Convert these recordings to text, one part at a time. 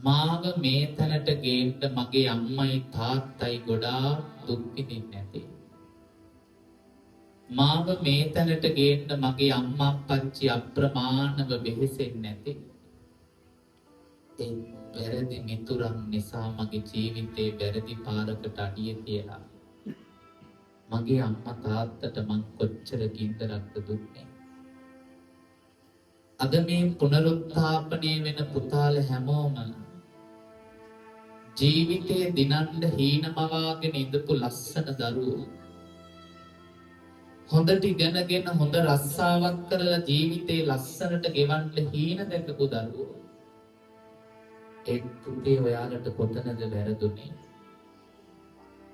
මාව මේ තැනට ගේන්න මගේ අම්මයි තාත්තයි ගොඩාක් දුක් විඳින්නේ නැති. මාව මේ තැනට ගේන්න මගේ අම්මා අප්පච්චි අප්‍රමාණව වෙහෙසෙන්නේ නැති. ඒ වැරදි මිතුරන් නිසා මගේ ජීවිතේ වැරදි පාරකට අඩිය තියලා මගේ අම්මා තාත්තට මං කොච්චර ගින්දරක්ද දුන්නේ. අද මේ පුනරුත්ථාපනය වෙන පුතාල හැමෝම ජීවිතේ දිනන්න හීනමවාගෙන ඉඳපු ලස්සන දරුවෝ. හොඳට ඉගෙනගෙන හොඳ රස්සාවක් කරලා ජීවිතේ ලස්සනට ගෙවන්න හීන දැකපු දරුවෝ. ඒ පුතේ ඔයාලට කොතනද වැරදුනේ?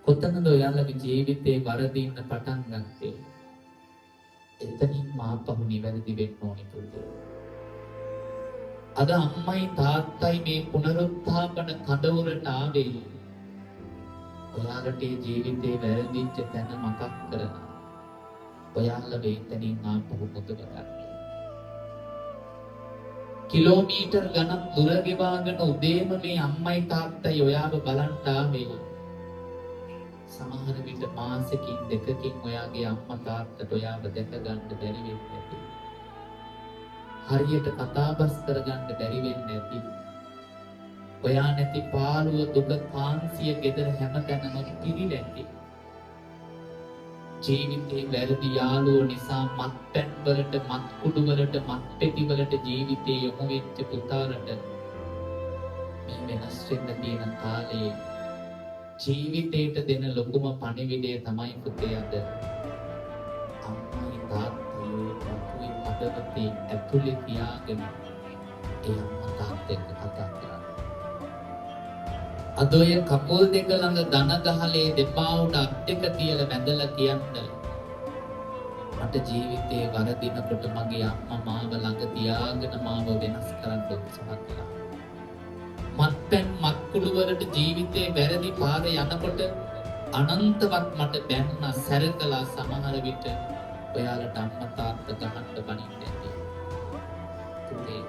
කොතනද ඔයාලගේ ජීවිතේ වරදින්න පටන් ගත්තේ? එතනින් මාපහු නිවැරදි වෙන්න ඕනි පුතේ. අද අම්මයි තාත්තයි මේ පුනරුත්ථාපන කඳවුරට ආවේ. ඔයාලට ජීවිතේ වැරදිච්ච තැන මතක් කරලා ඔයාලා වේතනින් ආපහු මුදව ගන්න. කිලෝමීටර් ගණන් දුර ගෙවාගෙන උදේම මේ අම්මයි තාත්තයි ඔයාව බලන්න ආවේ. සමහර විට මාසෙකින් දෙකකින් ඔයාගේ අම්මා තාත්තට ඔයාව දැක ගන්න බැරි වෙන්නේ නැති. හරියට කතාබස් කරගන්න බැරි වෙන්නේ නැති. ඔයා නැති පාළුව දුක කාන්සිය ගෙදර හැමතැනම පිරිලැති. ජීවිතේ වැරදි යාළුවෝ නිසා මත්පැන් වලට, මත් කුඩු වලට, මත් පෙති වලට ජීවිතේ යොමු වෙච්ච පුතාලට මේ වෙනස් වෙන්න තියෙන කාලේ ජීවිතේට දෙන ලොකුම පණිවිඩය තමයි පුතේ අද අම්මයි තාත්තයි පුතුයි හදවතේ ඇතුලේ තියාගෙන ඒ අම්මා තාත්තා එක්ක කතා කරන්නේ. අද ඔය කකුල් දෙක ළඟ දන ගහලේ දෙපා උඩ අත් දෙක තියලා වැඳලා කියන්න මට ජීවිතේ වරදිනකොට මගේ අම්මා මාව ළඟ තියාගෙන මාව වෙනස් කරන්න උත්සාහ කළා. මත්පැන් මත්කුඩු වලට ජීවිතේ වැරදි පාර යනකොට අනන්තවත් මට බැන්න සැරකලා සමහර විට ඔයාලට අම්මා තාත්තා ගහන්න බනින්න ඇති. පුතේ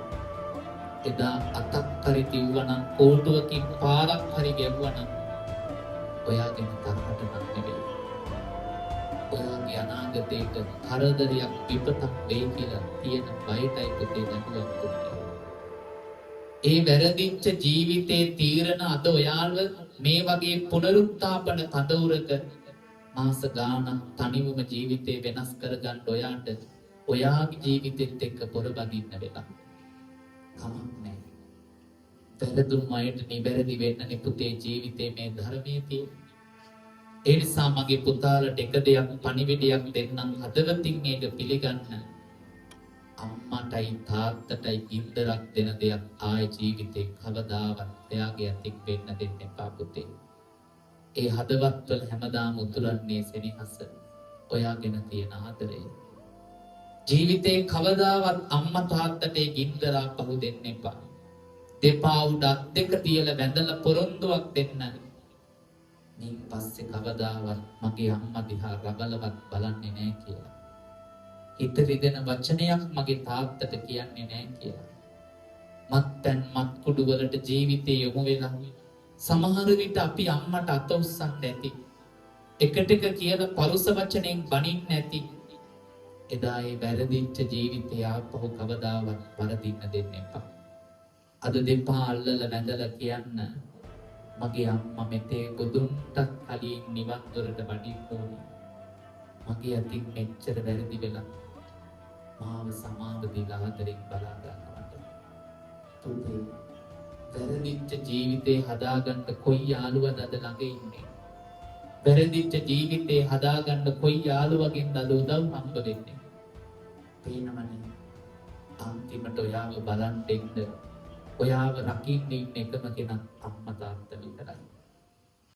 එදා අතක් හරි තිව්වනම් කෝටුවකින් පාරක් හරි ගැව්වනම් ඔයාගෙන තරහට නම් නෙවෙයි. ඔයාගේ අනාගතයට කරදරයක් විපතක් වෙයි කියලා තියෙන බයටයි පුතේ දැනුවත් දුන්නේ. ඒ වැරදිච්ච ජීවිතේ තීරණ අද ඔයාල මේ වගේ පුනරුත්ථාපන කඳවුරක මාස ගාණක් තනිවම ජීවිතේ වෙනස් කරගන්න ඔයාට ඔයාගේ ජීවිතෙත් එක්ක පොරබදින්න වෙලා. කමක් නැහැ. වැරදුම් අයට නිවැරදි වෙන්න පුතේ ජීවිතේ මේ ධර්මයේ තියෙන. ඒ නිසා මගේ පුතාලට එක දෙයක් පණිවිඩයක් දෙන්නම් හදවතින් ඒක පිළිගන්න. අම්මටයි තාත්තටයි ඉන්දරක් දෙන දෙයක් ආය ජීවිතේ කවදාවත් එයාගේ අතින් වෙන්න දෙන්න එපා පුතේ. ඒ හදවත්වල හැමදාම උතුරන්නේ සෙනෙහස, ඔයාගෙන තියෙන ආදරය. ජීවිතේ කවදාවත් අම්මා තාත්තට ඒ ගින්දරා පහු දෙන්න එපා. දෙපා උඩ අත් දෙක තියලා වැඳලා පොරොන්දුවක් දෙන්න. මේ පස්සේ කවදාවත් මගේ අම්මා දිහා රබලවත් බලන්නේ නැහැ කියලා. හිත රිදෙන වචනයක් මගේ තාත්තට කියන්නේ නැහැ කියලා. මත්පැන් මත් කුඩු වලට ජීවිතේ යොමු වෙලා සමහර විට අපි අම්මට අත උස්සන්න ඇති. එකට එක කියන පරුස වචනෙන් බනින්න ඇති. එදා ඒ වැරදිච්ච ජීවිතය ආපහු කවදාවත් වරදින්න දෙන්න එපා. අද දෙපා අල්ලලා වැඳලා කියන්න මගේ අම්මා මෙතේ බුදුන්ට කලින් නිවන් දොරට වඩින්න ඕනේ. මගේ අතින් මෙච්චර වැරදි වෙලා මාව සමාව දීලා ආදරෙන් බලා ගන්නවට. පුතේ වැරදිච්ච ජීවිතේ හදාගන්න කොයි යාළුවද අද ළඟ ඉන්නේ? වැරදිච්ච ජීවිතේ හදාගන්න කොයි යාළුවගෙන්ද අද උදව් හම්බ වෙන්නේ? පේනවනේ අන්තිමට ඔයාව බලන් දෙන්න ඔයාව රකින්න ඉන්න එකම කෙනා අම්මා තාත්තා විතරයි.